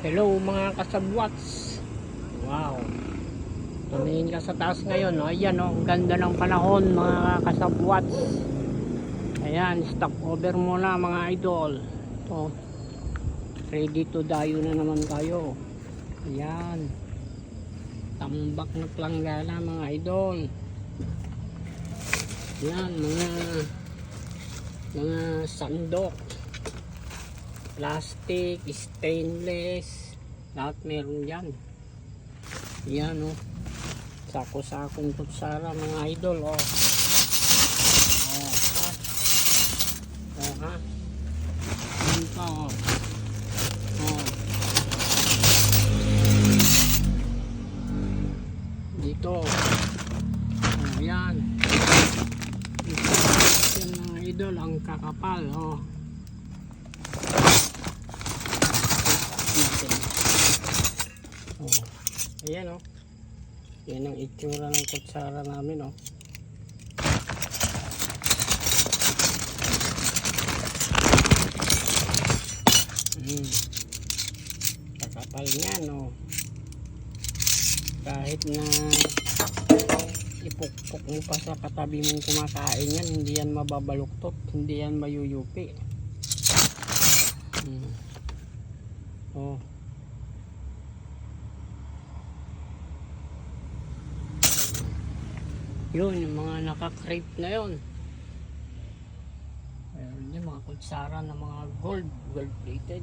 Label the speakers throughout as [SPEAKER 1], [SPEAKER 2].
[SPEAKER 1] Hello mga kasabwats. Wow. Tumingin ka sa taas ngayon, no? Ayan, no? Ang ganda ng panahon mga kasabwats. Ayan, stop over muna mga idol. Ito. Ready to dayo na naman tayo. Ayan. Tambak na planggana mga idol. Ayan, mga sandok, plastic, stainless, lahat meron dyan. Yan, oh. Sako-sakong kutsara mga idol, oh. Oh, ha. Oh, ha. Yan pa, oh. Oh. Dito. Oh, yan. Yan mga idol, ang kakapal, oh. Oh. Ayan, oh. Yan ang itsura ng kutsara namin, oh. Kakapal niyan, oh. Kahit na ipukpok mo pa sa katabi mong kumakain yan, hindi yan mababaluktot, hindi yan mayuyupi. Oh. Yun, yung mga naka-crepe na yun. Ayun yung mga kutsara na mga gold plated.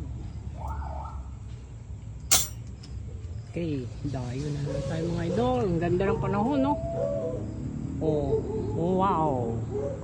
[SPEAKER 1] Okay, dayo na lang tayo mga idol. Ang ganda ng panahon, no? Oh, wow.